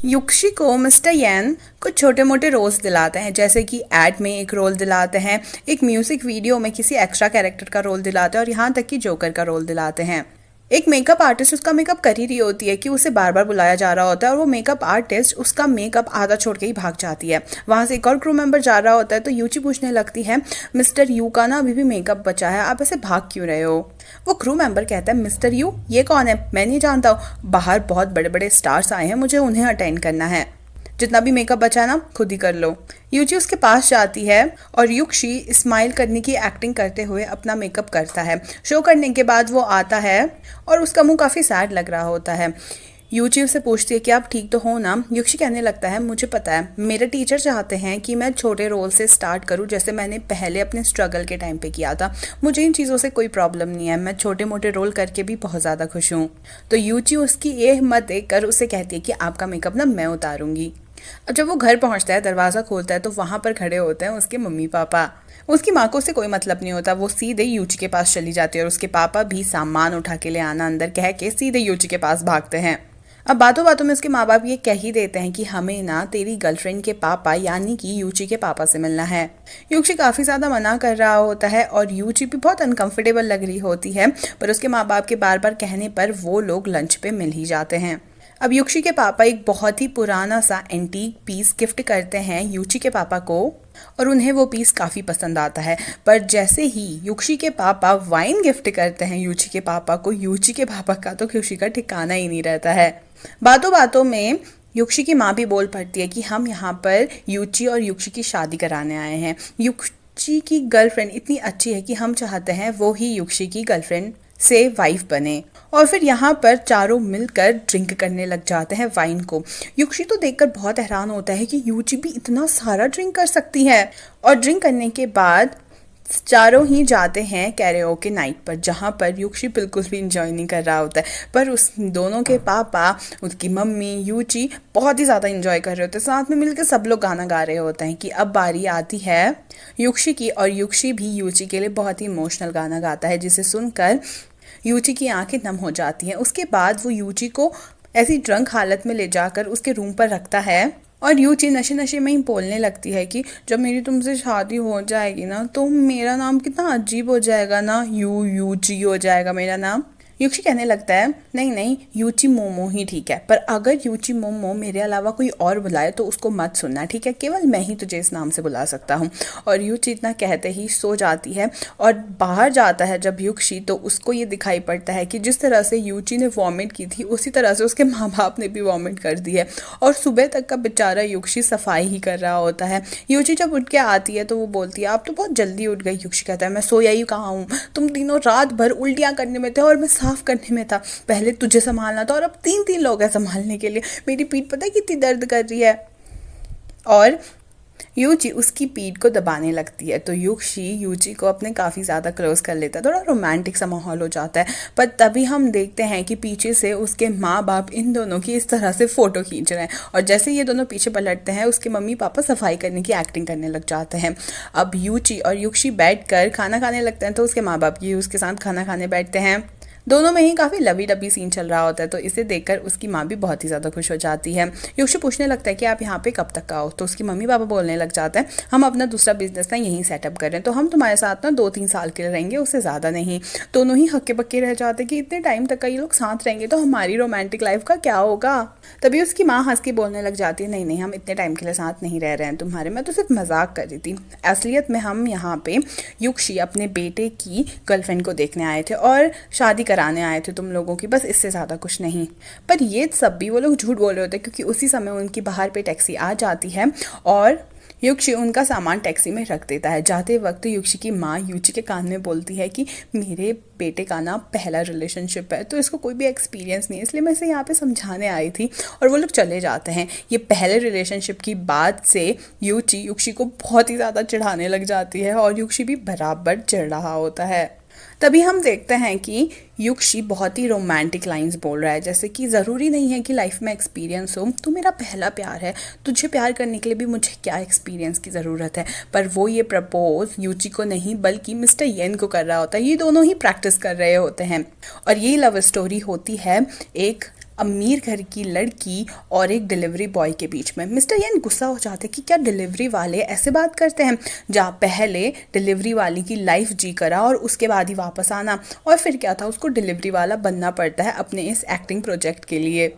युक्शी को मिस्टर येन कुछ छोटे मोटे रोल्स दिलाते हैं, जैसे कि एड में एक रोल दिलाते हैं, एक म्यूजिक वीडियो में किसी एक्स्ट्रा कैरेक्टर का रोल दिलाते हैं और यहाँ तक कि जोकर का रोल दिलाते हैं। एक मेकअप आर्टिस्ट उसका मेकअप कर ही रही होती है कि उसे बार बार बुलाया जा रहा होता है और वो मेकअप आर्टिस्ट उसका मेकअप आधा छोड़ के ही भाग जाती है। वहां से एक और क्रू मेंबर जा रहा होता है तो यूची पूछने लगती है, मिस्टर यू का ना अभी भी मेकअप बचा है, आप ऐसे भाग क्यों रहे हो? वो क्रू मेंबर कहता है, मिस्टर यू ये कौन है? मैं नहीं जानता हूँ, बाहर बहुत बड़े बड़े स्टार्स आए हैं, मुझे उन्हें अटेंड करना है, जितना भी मेकअप बचा है ना खुद ही कर लो। यूची उसके पास जाती है और युक्षी स्माइल करने की एक्टिंग करते हुए अपना मेकअप करता है। शो करने के बाद वो आता है और उसका मुंह काफ़ी सैड लग रहा होता है। यूची उससे पूछती है कि आप ठीक तो हो ना? युक्षी कहने लगता है, मुझे पता है, मेरे टीचर चाहते हैं कि मैं छोटे रोल से स्टार्ट करूं जैसे मैंने पहले अपने स्ट्रगल के टाइम पे किया था। मुझे इन चीज़ों से कोई प्रॉब्लम नहीं है, मैं छोटे मोटे रोल करके भी बहुत ज़्यादा खुश हूँ। तो यूची उसकी ये हिम्मत देखकर उसे कहती है कि आपका मेकअप ना मैं उतारूंगी। अब जब वो घर पहुंचता है, दरवाज़ा खोलता है तो वहाँ पर खड़े होते हैं उसके मम्मी पापा। उसकी माँ को उससे कोई मतलब नहीं होता, वो सीधे यूची के पास चली जाती है और उसके पापा भी सामान उठा के ले आना अंदर कह के सीधे यूची के पास भागते हैं। अब बातों बातों में उसके माँ बाप ये कह ही देते हैं कि हमें ना तेरी गर्लफ्रेंड के पापा यानी कि यूची के पापा से मिलना है। यूची काफ़ी ज़्यादा मना कर रहा होता है और यूची भी बहुत अनकंफर्टेबल लग रही होती है, पर उसके माँ बाप के बार बार कहने पर वो लोग लंच पे मिल ही जाते हैं। अब युक्षी के पापा एक बहुत ही पुराना सा एंटीक पीस गिफ्ट करते हैं यूची के पापा को और उन्हें वो पीस काफ़ी पसंद आता है। पर जैसे ही युक्षी के पापा वाइन गिफ्ट करते हैं यूची के पापा को, यूची के पापा का तो खुशी का ठिकाना ही नहीं रहता है। बातों बातों में युक्षी की माँ भी बोल पड़ती है कि हम यहाँ पर यूची और युक्षी की शादी कराने आए हैं। युक्षी की गर्लफ्रेंड इतनी अच्छी है कि हम चाहते हैं वो ही युक्षी की गर्लफ्रेंड से वाइफ बने। और फिर यहाँ पर चारों मिलकर ड्रिंक करने लग जाते हैं वाइन को। युक्षी तो देखकर बहुत हैरान होता है कि यूची भी इतना सारा ड्रिंक कर सकती है। और ड्रिंक करने के बाद चारों ही जाते हैं कैरियोके नाइट पर, जहाँ पर युक्षी बिल्कुल भी इंजॉय नहीं कर रहा होता है, पर उस दोनों के पापा, उसकी मम्मी, यूची बहुत ही ज़्यादा इंजॉय कर रहे होते हैं। साथ में मिलकर सब लोग गाना गा रहे होते हैं कि अब बारी आती है युक्षी की, और युक्षी भी यूची के लिए बहुत ही इमोशनल गाना गाता है जिसे सुनकर यूची की आंखें नम हो जाती हैं। उसके बाद वो यूची को ऐसी ड्रंक हालत में ले जाकर उसके रूम पर रखता है और यूची नशे नशे में ही बोलने लगती है कि जब मेरी तुमसे शादी हो जाएगी ना तो मेरा नाम कितना अजीब हो जाएगा ना, यूची हो जाएगा मेरा नाम। युक्षी कहने लगता है, नहीं नहीं, यूची मोमो ही ठीक है, पर अगर यूची मोमो मेरे अलावा कोई और बुलाए तो उसको मत सुनना, ठीक है? केवल मैं ही तुझे इस नाम से बुला सकता हूँ। और यूची इतना कहते ही सो जाती है और बाहर जाता है जब युक्षी, तो उसको ये दिखाई पड़ता है कि जिस तरह से यूची ने वॉमिट की थी उसी तरह से उसके माँ बाप ने भी वॉमिट कर दी है और सुबह तक का बेचारा युक्षी सफाई ही कर रहा होता है। यूची जब उठ के आती है तो वो बोलती है, आप तो बहुत जल्दी उठ गई। युक्षी कहता है, मैं सोया ही कहाँ हूँ, तुम तीनों रात भर उल्टियाँ करने में थे और मैं साफ करने में था। पहले तुझे संभालना था और अब तीन तीन लोग हैं संभालने के लिए। मेरी पीठ पता है कितनी दर्द कर रही है। और यूची उसकी पीठ को दबाने लगती है तो युक्षी यूची को अपने काफ़ी ज़्यादा क्लोज कर लेता है, थोड़ा रोमांटिक सा माहौल हो जाता है। पर तभी हम देखते हैं कि पीछे से उसके माँ बाप इन दोनों की इस तरह से फ़ोटो खींच रहे हैं और जैसे ये दोनों पीछे पलटते हैं उसके मम्मी पापा सफाई करने की एक्टिंग करने लग जाते हैं। अब यूची और युक्षी बैठ कर खाना खाने लगते हैं तो उसके माँ बाप भी उसके साथ खाना खाने बैठते हैं। दोनों में ही काफ़ी लवी डबी सीन चल रहा होता है तो इसे देखकर उसकी माँ भी बहुत ही ज़्यादा खुश हो जाती है। युक्षी पूछने लगता है कि आप यहाँ पे कब तक आओ, तो उसकी मम्मी पापा बोलने लग जाते हैं, हम अपना दूसरा बिजनेस ना यहीं सेटअप कर रहे हैं तो हम तुम्हारे साथ ना 2-3 साल के लिए रहेंगे, उससे ज़्यादा नहीं। दोनों ही हक्के बक्के रह जाते हैं कि इतने टाइम तक का ये लोग साथ रहेंगे तो हमारी रोमांटिक लाइफ का क्या होगा। तभी उसकी माँ हंस के बोलने लग जाती है, नहीं नहीं, हम इतने टाइम के लिए साथ नहीं रह रहे हैं तुम्हारे, मैं तो सिर्फ मजाक कर रही थी। असलियत में हम यहाँ पे युक्षी अपने बेटे की गर्लफ्रेंड को देखने आए थे और शादी कराने आए थे तुम लोगों की, बस इससे ज़्यादा कुछ नहीं। पर ये सब भी वो लोग झूठ बोल रहे होते हैं क्योंकि उसी समय उनकी बाहर पे टैक्सी आ जाती है और युक्षी उनका सामान टैक्सी में रख देता है। जाते वक्त युक्षी की माँ यूची के कान में बोलती है कि मेरे बेटे का ना पहला रिलेशनशिप है तो इसको कोई भी एक्सपीरियंस नहीं है, इसलिए मैं इसे यहाँ पे समझाने आई थी। और वो लोग चले जाते हैं। ये पहले रिलेशनशिप की बात से यूची युक्षी को बहुत ही ज़्यादा चिढ़ाने लग जाती है और युक्षी भी बराबर चिढ़ रहा होता है। तभी हम देखते हैं कि युक्षी बहुत ही रोमांटिक लाइंस बोल रहा है, जैसे कि ज़रूरी नहीं है कि लाइफ में एक्सपीरियंस हो, तू मेरा पहला प्यार है, तुझे प्यार करने के लिए भी मुझे क्या एक्सपीरियंस की ज़रूरत है। पर वो ये प्रपोज यूची को नहीं बल्कि मिस्टर येन को कर रहा होता है। ये दोनों ही प्रैक्टिस कर रहे होते हैं और ये लव स्टोरी होती है एक अमीर घर की लड़की और एक डिलीवरी बॉय के बीच में। मिस्टर येन गुस्सा हो जाते कि क्या डिलीवरी वाले ऐसे बात करते हैं, जहाँ पहले डिलीवरी वाली की लाइफ जी करा और उसके बाद ही वापस आना, और फिर क्या था, उसको डिलीवरी वाला बनना पड़ता है अपने इस एक्टिंग प्रोजेक्ट के लिए।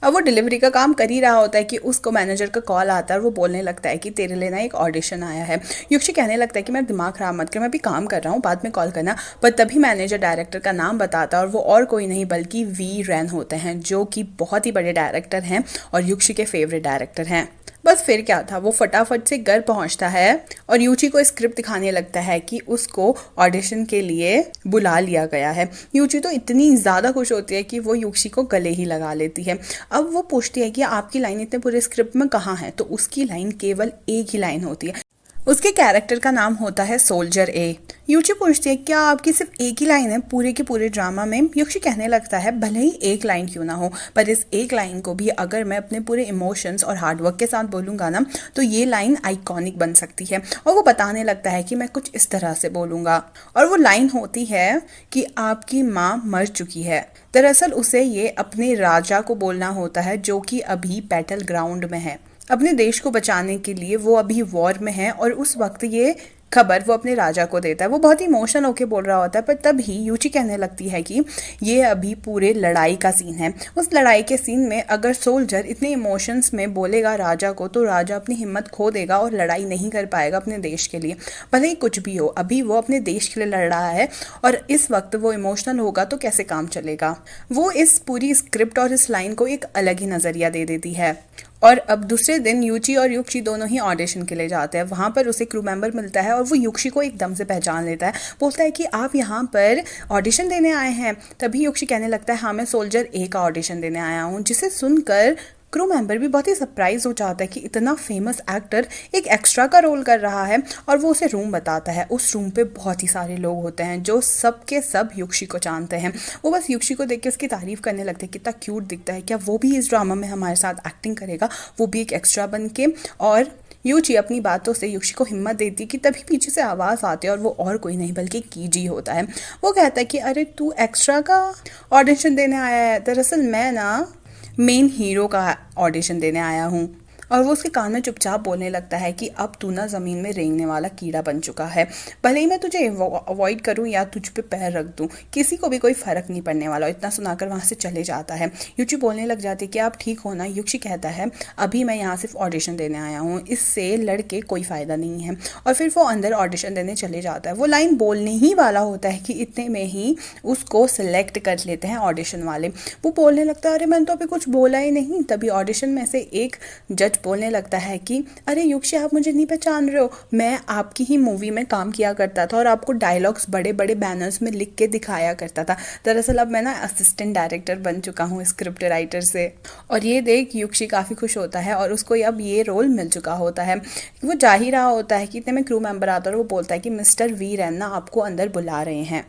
अब वो डिलीवरी का काम कर ही रहा होता है कि उसको मैनेजर का कॉल आता है और वो बोलने लगता है कि तेरे लिए ना एक ऑडिशन आया है। युक्षी कहने लगता है कि मैं दिमाग खराब मत कर, मैं भी काम कर रहा हूँ, बाद में कॉल करना। पर तभी मैनेजर डायरेक्टर का नाम बताता है और वो और कोई नहीं बल्कि वी रैन होते हैं, जो कि बहुत ही बड़े डायरेक्टर हैं और युक्षी के फेवरेट डायरेक्टर हैं। बस फिर क्या था, वो फटाफट से घर पहुंचता है और यूची को स्क्रिप्ट दिखाने लगता है कि उसको ऑडिशन के लिए बुला लिया गया है। यूची तो इतनी ज़्यादा खुश होती है कि वो युक्षी को गले ही लगा लेती है। अब वो पूछती है कि आपकी लाइन इतने पूरे स्क्रिप्ट में कहाँ है, तो उसकी लाइन केवल एक ही लाइन होती है। उसके कैरेक्टर का नाम होता है सोल्जर ए। युची पूछती है क्या आपकी सिर्फ एक ही लाइन है पूरे के पूरे ड्रामा में। युक्षी कहने लगता है भले ही एक लाइन क्यों ना हो, पर इस एक लाइन को भी अगर मैं अपने पूरे इमोशंस और हार्डवर्क के साथ बोलूँगा ना, तो ये लाइन आइकॉनिक बन सकती है। और वो बताने लगता है कि मैं कुछ इस तरह से बोलूँगा, और वो लाइन होती है कि आपकी माँ मर चुकी है। दरअसल उसे ये अपने राजा को बोलना होता है, जो कि अभी बैटल ग्राउंड में है। अपने देश को बचाने के लिए वो अभी वॉर में है, और उस वक्त ये खबर वो अपने राजा को देता है। वो बहुत ही इमोशनल होकर बोल रहा होता है, पर तभी यूची कहने लगती है कि ये अभी पूरे लड़ाई का सीन है। उस लड़ाई के सीन में अगर सोल्जर इतने इमोशंस में बोलेगा राजा को, तो राजा अपनी हिम्मत खो देगा और लड़ाई नहीं कर पाएगा अपने देश के लिए। भले ही कुछ भी हो, अभी वो अपने देश के लिए लड़ रहा है, और इस वक्त वो इमोशनल होगा तो कैसे काम चलेगा। वो इस पूरी स्क्रिप्ट और इस लाइन को एक अलग ही नज़रिया दे देती है। और अब दूसरे दिन यूची और युक्षी दोनों ही ऑडिशन के लिए जाते हैं। वहाँ पर उसे क्रू मेंबर मिलता है और वो युक्षी को एकदम से पहचान लेता है। बोलता है कि आप यहाँ पर ऑडिशन देने आए हैं। तभी युक्षी कहने लगता है हाँ, मैं सोल्जर ए का ऑडिशन देने आया हूँ। जिसे सुनकर क्रू मेंबर भी बहुत ही सरप्राइज हो जाता है कि इतना फेमस एक्टर एक एक्स्ट्रा का रोल कर रहा है, और वो उसे रूम बताता है। उस रूम पे बहुत ही सारे लोग होते हैं जो सब के सब युक्षी को जानते हैं। वो बस युक्षी को देख के उसकी तारीफ करने लगते हैं, कितना क्यूट दिखता है, क्या वो भी इस ड्रामा में हमारे साथ एक्टिंग करेगा, वो भी एक एक्स्ट्रा बन के। और यूची अपनी बातों से युक्षी को हिम्मत देती कि तभी पीछे से आवाज़ आती है, और वो और कोई नहीं बल्कि कीजी होता है। वो कहता है कि अरे तू एक्स्ट्रा का ऑडिशन देने आया है, दरअसल मैं ना मेन हीरो का ऑडिशन देने आया हूँ। और वो उसके कान में चुपचाप बोलने लगता है कि अब तू ना ज़मीन में रेंगने वाला कीड़ा बन चुका है। भले ही मैं तुझे अवॉइड करूँ या तुझ पे पैर रख दूँ, किसी को भी कोई फ़र्क नहीं पड़ने वाला। इतना सुनाकर वहाँ से चले जाता है। युची बोलने लग जाती है कि आप ठीक हो ना। युक्षी कहता है अभी मैं यहाँ सिर्फ ऑडिशन देने आया हूँ, इससे लड़के कोई फ़ायदा नहीं है। और फिर वो अंदर ऑडिशन देने चले जाता है। वो लाइन बोलने ही वाला होता है कि इतने में ही उसको सिलेक्ट कर लेते हैं ऑडिशन वाले। वो बोलने लगता है अरे मैंने तो अभी कुछ बोला ही नहीं। तभी ऑडिशन में से एक जज बोलने लगता है कि अरे युक्षी, आप मुझे नहीं पहचान रहे हो, मैं आपकी ही मूवी में काम किया करता था और आपको डायलॉग्स बड़े बड़े बैनर्स में लिख के दिखाया करता था। दरअसल अब मैं ना असिस्टेंट डायरेक्टर बन चुका हूँ स्क्रिप्ट राइटर से। और ये देख युक्षी काफ़ी खुश होता है और उसको अब ये रोल मिल चुका होता है। वो जा ही रहा होता है कि इतने में क्रू मेंबर आता है और वो बोलता है कि मिस्टर वी रैन ना आपको अंदर बुला रहे हैं।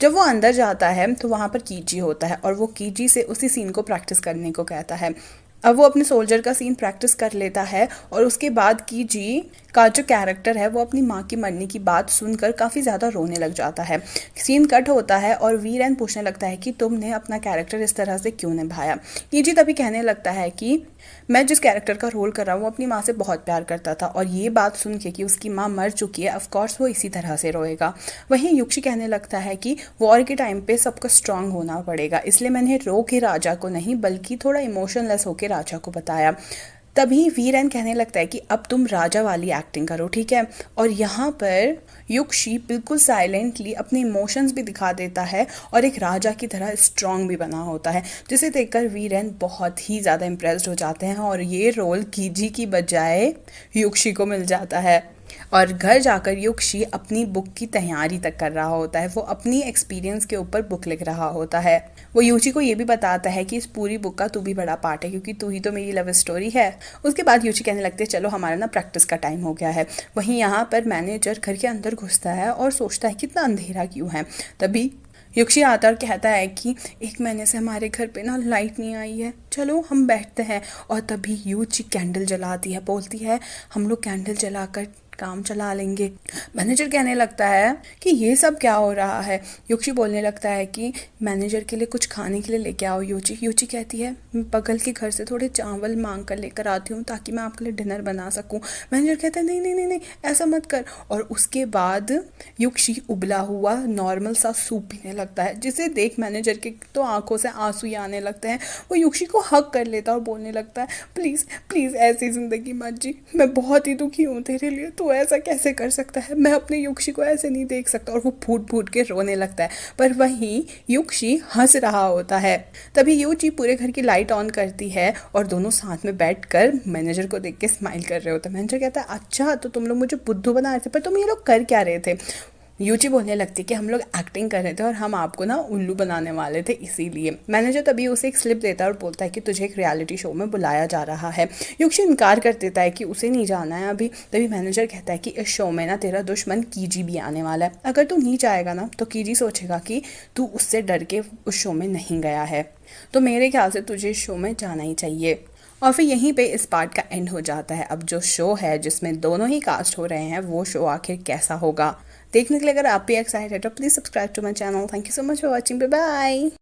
जब वो अंदर जाता है तो वहाँ पर कीजी होता है और वो कीजी से उसी सीन को प्रैक्टिस करने को कहता है। अब वो अपने सोल्जर का सीन प्रैक्टिस कर लेता है और उसके बाद कीजी का जो कैरेक्टर है वो अपनी माँ की मरने की बात सुनकर काफ़ी ज़्यादा रोने लग जाता है। सीन कट होता है और वीरेन पूछने लगता है कि तुमने अपना कैरेक्टर इस तरह से क्यों निभाया। कीजी तभी कहने लगता है कि मैं जिस कैरेक्टर का रोल कर रहा हूँ वो अपनी माँ से बहुत प्यार करता था, और ये बात सुन के कि उसकी माँ मर चुकी है, ऑफकोर्स वो इसी तरह से रोएगा। वहीं युक्षी कहने लगता है कि वॉर के टाइम पे सबको स्ट्रांग होना पड़ेगा, इसलिए मैंने रो के राजा को नहीं बल्कि थोड़ा इमोशनलेस होकर राजा को बताया। तभी वीरेन कहने लगता है कि अब तुम राजा वाली एक्टिंग करो, ठीक है। और यहाँ पर युक्षी बिल्कुल साइलेंटली अपने इमोशंस भी दिखा देता है और एक राजा की तरह स्ट्रांग भी बना होता है, जिसे देखकर वीरेन बहुत ही ज़्यादा इम्प्रेस्ड हो जाते हैं और ये रोल कीजी की बजाय युक्षी को मिल जाता है। और घर जाकर युक्षी अपनी बुक की तैयारी तक कर रहा होता है। वो अपनी एक्सपीरियंस के ऊपर बुक लिख रहा होता है। वो युची को ये भी बताता है कि इस पूरी बुक का तू भी बड़ा पार्ट है, क्योंकि तू ही तो मेरी लव स्टोरी है। उसके बाद युची कहने लगते हैं चलो हमारा ना प्रैक्टिस का टाइम हो गया है। वहीं यहाँ पर मैनेजर घर के अंदर घुसता है और सोचता है कितना अंधेरा क्यों है। तभी युक्षी आता और कहता है कि 1 महीने से हमारे घर पे ना लाइट नहीं आई है, चलो हम बैठते हैं। और तभी युची कैंडल जलाती है, बोलती है हम लोग कैंडल जलाकर काम चला लेंगे। मैनेजर कहने लगता है कि ये सब क्या हो रहा है। युक्षी बोलने लगता है कि मैनेजर के लिए कुछ खाने के लिए लेके आओ यूची। यूची कहती है मैं बगल के घर से थोड़े चावल मांग कर लेकर आती हूँ ताकि मैं आपके लिए डिनर बना सकूँ। मैनेजर कहता है नहीं नहीं नहीं नहीं ऐसा मत कर। और उसके बाद युक्षी उबला हुआ नॉर्मल सा सूप पीने लगता है, जिसे देख मैनेजर के तो आंखों से आंसू ही आने लगते हैं। वो युक्षी को हक कर लेता है और बोलने लगता है प्लीज़ प्लीज़ ऐसी ज़िंदगी मत जी, मैं बहुत ही दुखी हूँ तेरे लिए, तो ऐसा कैसे कर सकता है, मैं अपने युक्षी को ऐसे नहीं देख सकता। और वो फूट फूट के रोने लगता है, पर वहीं युक्षी हंस रहा होता है। तभी यूची पूरे घर की लाइट ऑन करती है और दोनों साथ में बैठकर मैनेजर को देख के स्माइल कर रहे होते हैं। मैनेजर कहता है अच्छा तो तुम लोग मुझे बुद्धू बना रहे थे, पर तुम ये लोग कर क्या रहे थे। यूची बोलने लगती कि हम लोग एक्टिंग कर रहे थे और हम आपको ना उल्लू बनाने वाले थे इसीलिए। मैनेजर तभी उसे एक स्लिप देता है और बोलता है कि तुझे एक रियलिटी शो में बुलाया जा रहा है। युक्षी इनकार कर देता है कि उसे नहीं जाना है अभी। तभी मैनेजर कहता है कि इस शो में ना तेरा दुश्मन कीजी भी आने वाला है, अगर तू नहीं जाएगा ना तो कीजी सोचेगा कि तू उससे डर के उस शो में नहीं गया है, तो मेरे ख्याल से तुझे इस शो में जाना ही चाहिए। और फिर यहीं पे इस पार्ट का एंड हो जाता है। अब जो शो है जिसमें दोनों ही कास्ट हो रहे हैं वो शो आखिर कैसा होगा देखने के लिए अगर आप भी एक्साइटेड हो please subscribe to my channel. Thank you so much for watching, bye bye.